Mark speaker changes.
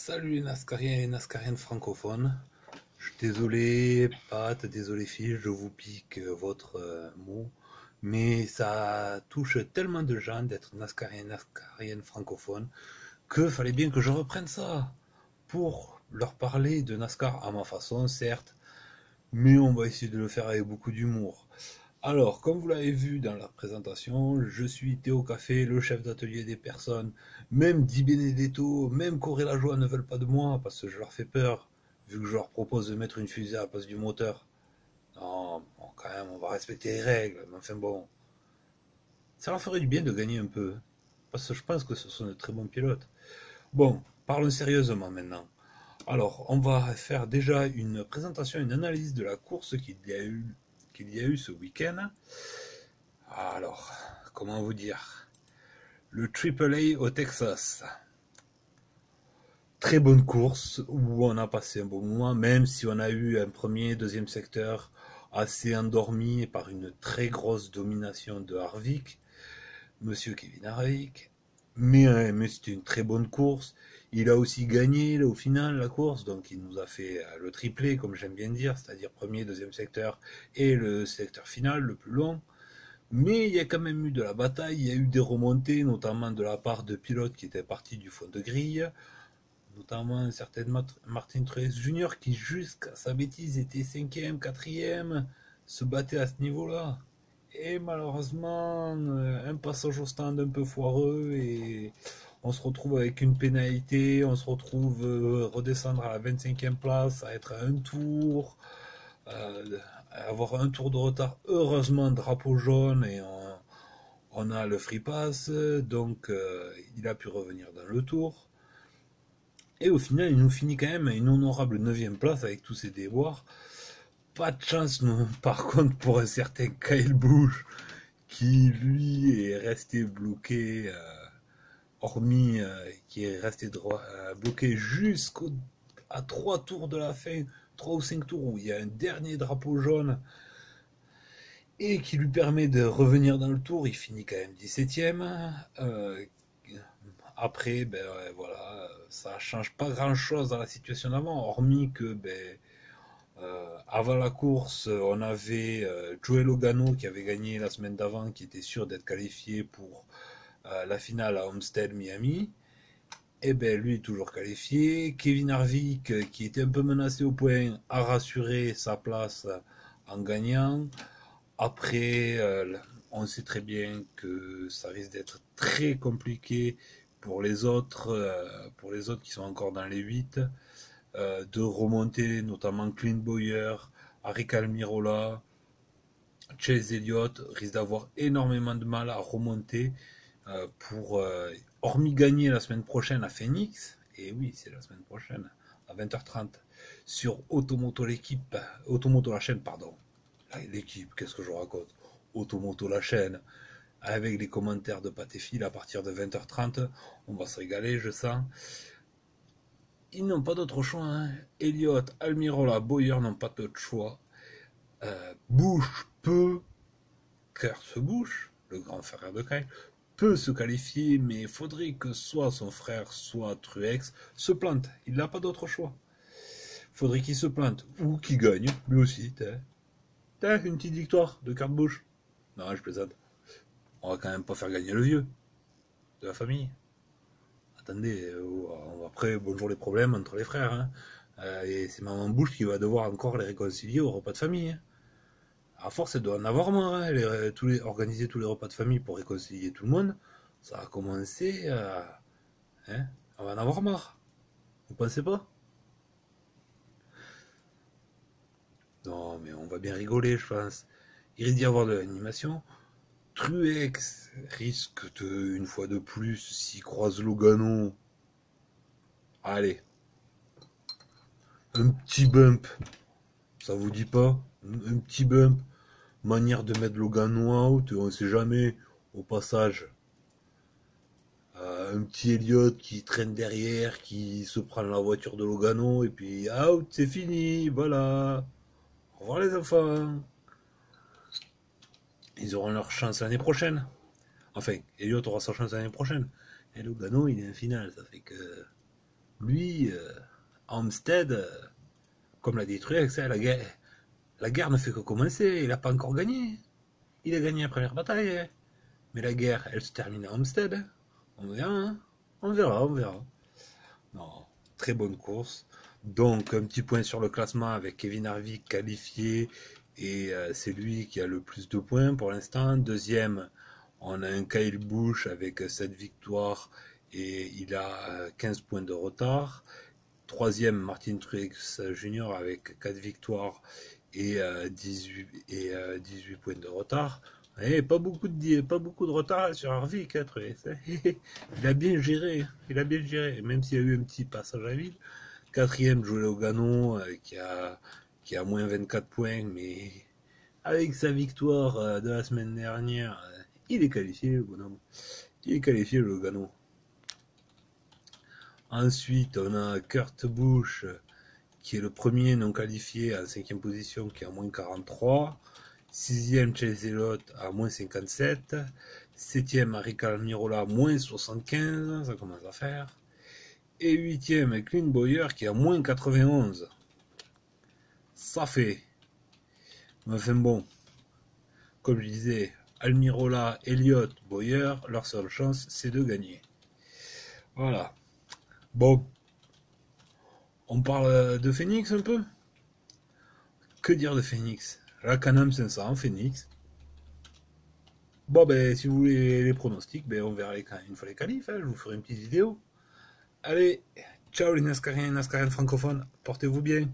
Speaker 1: Salut les Nascariens et les Nascariennes francophones. Je suis désolé, Pat, désolé Phil, je vous pique votre mot, mais ça touche tellement de gens d'être Nascarien et Nascarienne francophone que fallait bien que je reprenne ça pour leur parler de NASCAR à ma façon, certes, mais on va essayer de le faire avec beaucoup d'humour. Alors, comme vous l'avez vu dans la présentation, je suis Théo Café, le chef d'atelier des personnes. Même Di Benedetto, même Corée Lajoie ne veulent pas de moi parce que je leur fais peur, vu que je leur propose de mettre une fusée à la place du moteur. Non, bon, quand même, on va respecter les règles, mais enfin bon. Ça leur ferait du bien de gagner un peu, parce que je pense que ce sont de très bons pilotes. Bon, parlons sérieusement maintenant. Alors, on va faire déjà une présentation, une analyse de la course qu'il y a eu ce week-end. Alors, comment vous dire? Le Triple A au Texas. Très bonne course où on a passé un bon moment, même si on a eu un premier, deuxième secteur assez endormi par une très grosse domination de Harvick, Monsieur Kevin Harvick. Mais c'était une très bonne course. Il a aussi gagné là, au final la course, donc il nous a fait le triplé, comme j'aime bien dire, c'est-à-dire premier, deuxième secteur et le secteur final, le plus long. Mais il y a quand même eu de la bataille, il y a eu des remontées, notamment de la part de pilotes qui étaient partis du fond de grille, notamment un certain Martin Truex Jr. qui, jusqu'à sa bêtise, était cinquième, quatrième, se battait à ce niveau-là. Et malheureusement, un passage au stand un peu foireux et on se retrouve avec une pénalité, on se retrouve redescendre à la 25e place, à être à un tour, avoir un tour de retard. Heureusement, drapeau jaune et on a le free pass, donc il a pu revenir dans le tour. Et au final, il nous finit quand même à une honorable 9e place avec tous ses déboires. Pas de chance, non, par contre, pour un certain Kyle Busch qui, lui, est resté bloqué, hormis qui est resté bloqué jusqu'à 3 tours de la fin, 3 ou 5 tours où il y a un dernier drapeau jaune et qui lui permet de revenir dans le tour. Il finit quand même 17e. Après, ben voilà, ça change pas grand chose dans la situation d'avant, hormis que avant la course, on avait Joey Logano qui avait gagné la semaine d'avant, qui était sûr d'être qualifié pour la finale à Homestead, Miami. Et ben lui est toujours qualifié. Kevin Harvick, qui était un peu menacé au point, a rassuré sa place en gagnant. Après, on sait très bien que ça risque d'être très compliqué pour les autres qui sont encore dans les 8, de remonter, notamment Clint Bowyer, Aric Almirola, Chase Elliott risque d'avoir énormément de mal à remonter pour, hormis gagner la semaine prochaine à Phoenix, et oui, c'est la semaine prochaine, à 20h30, sur Automoto l'équipe, Automoto la chaîne, pardon. L'équipe, qu'est-ce que je raconte? Automoto la chaîne, avec les commentaires de Pat et Phil à partir de 20h30, on va se régaler, je sens. Ils n'ont pas d'autre choix, hein. Elliott, Almirola, Bowyer n'ont pas d'autre choix. Busch peut, car ce Busch, le grand frère de Kyle, peut se qualifier, mais il faudrait que soit son frère, soit Truex se plante. Il n'a pas d'autre choix. Il faudrait qu'il se plante ou qu'il gagne, lui aussi. T'as une petite victoire de Kurt Busch. Non, je plaisante. On va quand même pas faire gagner le vieux de la famille. Attendez, après, bonjour les problèmes entre les frères. Hein. Et c'est maman Bush qui va devoir encore les réconcilier au repas de famille. Hein. À force, elle doit en avoir marre. Hein, organiser tous les repas de famille pour réconcilier tout le monde. Ça a commencé à... Hein, on va en avoir marre. Vous pensez pas? Non, mais on va bien rigoler, je pense. Il risque d'y avoir de l'animation. Truex risque de, une fois de plus, s'il croise Logano, allez, un petit bump, ça vous dit pas? Un petit bump, manière de mettre Logano out, on sait jamais, au passage. Un petit Elliott qui traîne derrière, qui se prend la voiture de Logano, et puis out, c'est fini, voilà. Au revoir les enfants. Ils auront leur chance l'année prochaine. Enfin, Elliott aura sa chance l'année prochaine. Et Logano, il est en finale, ça fait que... Lui, Homestead, comme l'a dit Truex, la guerre ne fait que commencer, il n'a pas encore gagné. Il a gagné la première bataille, mais la guerre, elle se termine à Homestead. On verra, hein. On verra, on verra. Non, très bonne course. Donc, un petit point sur le classement avec Kevin Harvick qualifié. Et c'est lui qui a le plus de points pour l'instant. Deuxième, on a un Kyle Busch avec 7 victoires et il a 15 points de retard. Troisième, Martin Truex Jr. avec 4 victoires et 18 points de retard. Et pas beaucoup de retard sur Harvick, hein, Truex. Il a bien géré, même s'il y a eu un petit passage à vide. Quatrième, Joey Logano, qui a moins 24 points, mais avec sa victoire de la semaine dernière, il est qualifié, le bonhomme. Il est qualifié, le Logano. Ensuite, on a Kurt Busch, qui est le premier non qualifié en 5e position, qui a moins 43. 6e, Chase Elliott à moins 57. 7e, Aric Almirola, moins 75. Ça commence à faire. Et 8e, Clint Bowyer, qui a moins 91. Ça fait. Mais enfin bon, comme je disais, Almirola, Elliott, Bowyer, leur seule chance, c'est de gagner. Voilà. Bon, on parle de Phoenix un peu. Que dire de Phoenix? La Can-Am 500, Phoenix. Bon, ben, si vous voulez les pronostics, ben, on verra une fois les qualifs. Hein, je vous ferai une petite vidéo. Allez, ciao les Nascariens et Nascariennes francophones. Portez-vous bien.